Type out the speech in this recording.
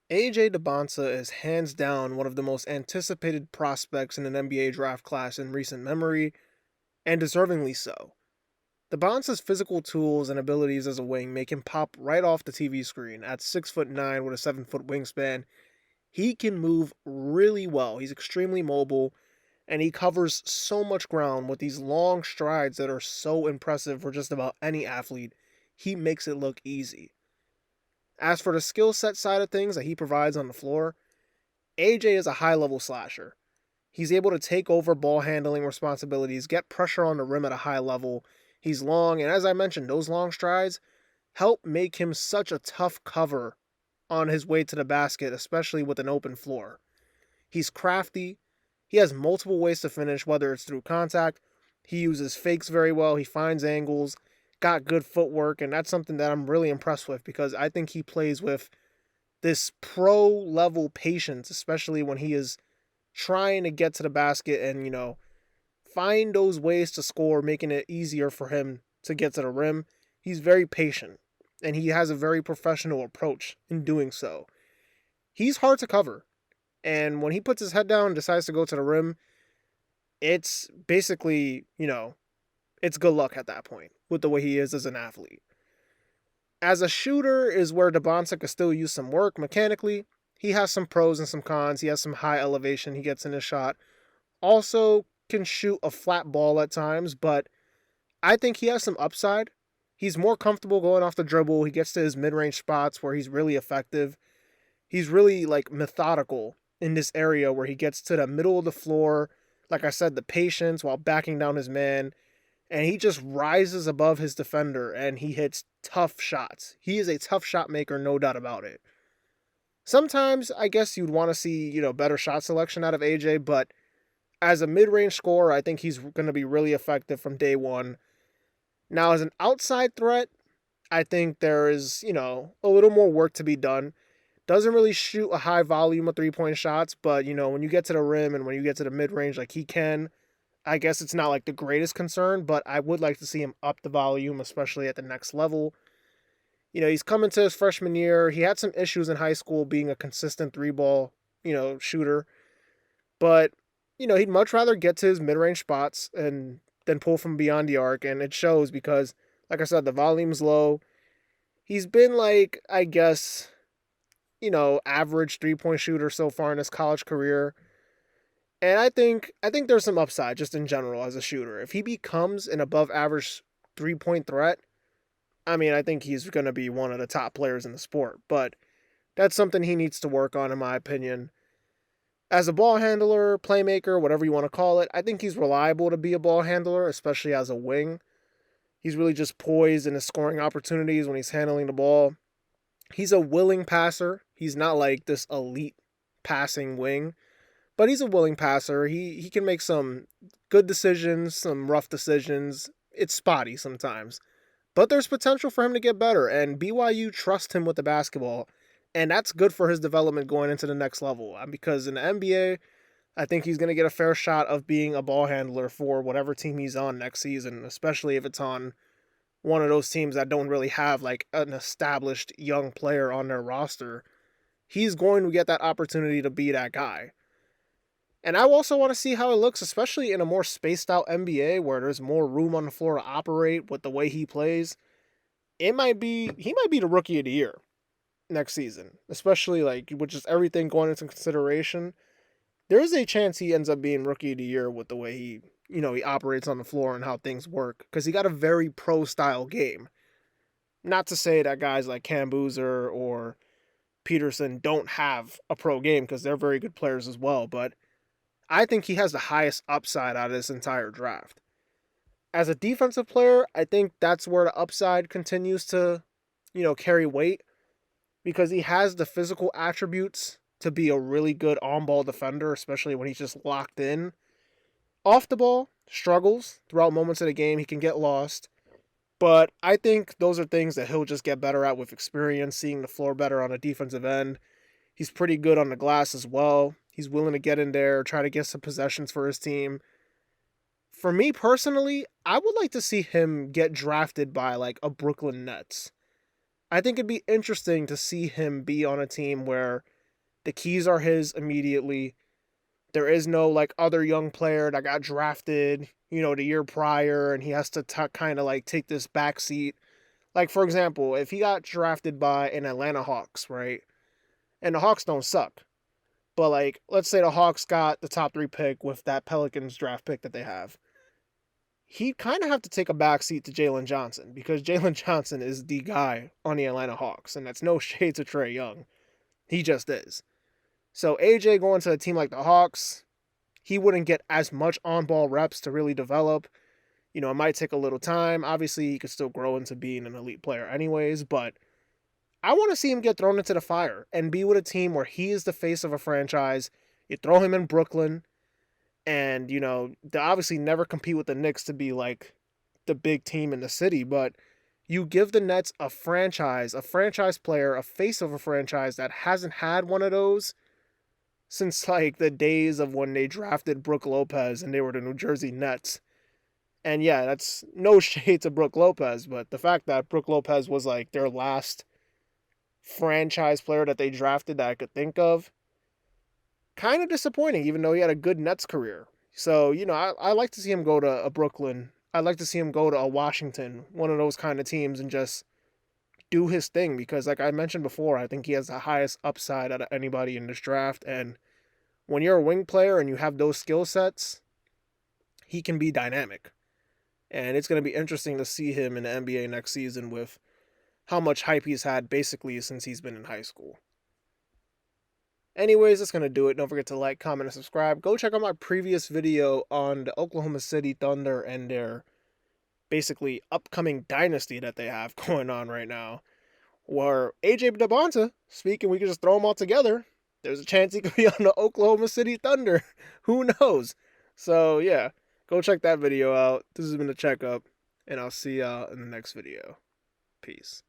AJ Dybantsa is hands down one of the most anticipated prospects in an NBA draft class in recent memory, and deservingly so. Dybantsa's physical tools and abilities as a wing make him pop right off the TV screen. At 6'9" with a 7-foot wingspan, he can move really well. He's extremely mobile, and he covers so much ground with these long strides that are so impressive for just about any athlete. He makes it look easy. As for the skill set side of things that he provides on the floor, AJ is a high level slasher. He's able to take over ball handling responsibilities, get pressure on the rim at a high level. He's long, and as I mentioned, those long strides help make him such a tough cover on his way to the basket, especially with an open floor. He's crafty. He has multiple ways to finish, whether it's through contact. He uses fakes very well. He finds angles, got good footwork, and that's something that I'm really impressed with because I think he plays with this pro level patience, especially when he is trying to get to the basket and, find those ways to score, making it easier for him to get to the rim. He's very patient and he has a very professional approach in doing so. He's hard to cover. And when he puts his head down and decides to go to the rim, it's basically, it's good luck at that point with the way he is as an athlete. As a shooter is where Dybantsa could still use some work mechanically. He has some pros and some cons. He has some high elevation he gets in his shot. Also can shoot a flat ball at times, but I think he has some upside. He's more comfortable going off the dribble. He gets to his mid-range spots where he's really effective. He's really methodical in this area where he gets to the middle of the floor. Like I said, the patience while backing down his man. And he just rises above his defender and he hits tough shots. He is a tough shot maker, no doubt about it. Sometimes I guess you'd want to see, better shot selection out of AJ, but as a mid-range scorer, I think he's going to be really effective from day one. Now, as an outside threat, I think there is, a little more work to be done. Doesn't really shoot a high volume of three-point shots, but, when you get to the rim and when you get to the mid-range like he can, I guess it's not like the greatest concern, but I would like to see him up the volume, especially at the next level. He's coming to his freshman year. He had some issues in high school being a consistent three-ball, shooter. But, he'd much rather get to his mid-range spots and then pull from beyond the arc, and it shows because, like I said, the volume's low. He's been I guess, average three-point shooter so far in his college career. And I think there's some upside just in general as a shooter. If he becomes an above average three-point threat, I think he's going to be one of the top players in the sport, but that's something he needs to work on in my opinion. As a ball handler, playmaker, whatever you want to call it, I think he's reliable to be a ball handler, especially as a wing. He's really just poised in his scoring opportunities when he's handling the ball. He's a willing passer. He's not like this elite passing wing, but he's a willing passer. He can make some good decisions, some rough decisions. It's spotty sometimes. But there's potential for him to get better, and BYU trusts him with the basketball, and that's good for his development going into the next level. Because in the NBA, I think he's going to get a fair shot of being a ball handler for whatever team he's on next season, especially if it's on one of those teams that don't really have an established young player on their roster. He's going to get that opportunity to be that guy. And I also want to see how it looks, especially in a more spaced out NBA where there's more room on the floor to operate with the way he plays. He might be the rookie of the year next season, especially with just everything going into consideration. There is a chance he ends up being rookie of the year with the way he operates on the floor and how things work because he got a very pro style game. Not to say that guys like Cam Boozer or Peterson don't have a pro game because they're very good players as well, but I think he has the highest upside out of this entire draft. As a defensive player, I think that's where the upside continues to, carry weight because he has the physical attributes to be a really good on-ball defender, especially when he's just locked in. Off the ball, struggles throughout moments of the game. He can get lost. But I think those are things that he'll just get better at with experience, seeing the floor better on a defensive end. He's pretty good on the glass as well. He's willing to get in there, try to get some possessions for his team. For me personally, I would like to see him get drafted by a Brooklyn Nets. I think it'd be interesting to see him be on a team where The keys are his immediately. There is no like other young player that got drafted, the year prior, and he has to kind of like take this back seat. Like, for example, if he got drafted by an Atlanta Hawks, right? And the Hawks don't suck. But, like, let's say the Hawks got the top 3 pick with that Pelicans draft pick that they have. He'd kind of have to take a backseat to Jalen Johnson because Jalen Johnson is the guy on the Atlanta Hawks, and that's no shade to Trae Young. He just is. So AJ going to a team like the Hawks, he wouldn't get as much on-ball reps to really develop. It might take a little time. Obviously, he could still grow into being an elite player anyways, but I want to see him get thrown into the fire and be with a team where he is the face of a franchise. You throw him in Brooklyn, and, they obviously never compete with the Knicks to be like the big team in the city, but you give the Nets a franchise player, a face of a franchise that hasn't had one of those since like the days of when they drafted Brook Lopez and they were the New Jersey Nets. And yeah, that's no shade to Brook Lopez, but the fact that Brook Lopez was like their last franchise player that they drafted that I could think of, kind of disappointing, even though he had a good Nets career. So, I like to see him go to a Brooklyn. I'd like to see him go to a Washington, one of those kind of teams, and just do his thing because, like I mentioned before, I think he has the highest upside out of anybody in this draft. And when you're a wing player and you have those skill sets, he can be dynamic. And it's going to be interesting to see him in the NBA next season with how much hype he's had basically since he's been in high school. Anyways, that's going to do it. Don't forget to like, comment, and subscribe. Go check out my previous video on the Oklahoma City Thunder and their basically upcoming dynasty that they have going on right now. Where AJ Dybantsa, speaking, we can just throw them all together. There's a chance he could be on the Oklahoma City Thunder. Who knows? So, yeah, go check that video out. This has been a checkup, and I'll see y'all in the next video. Peace.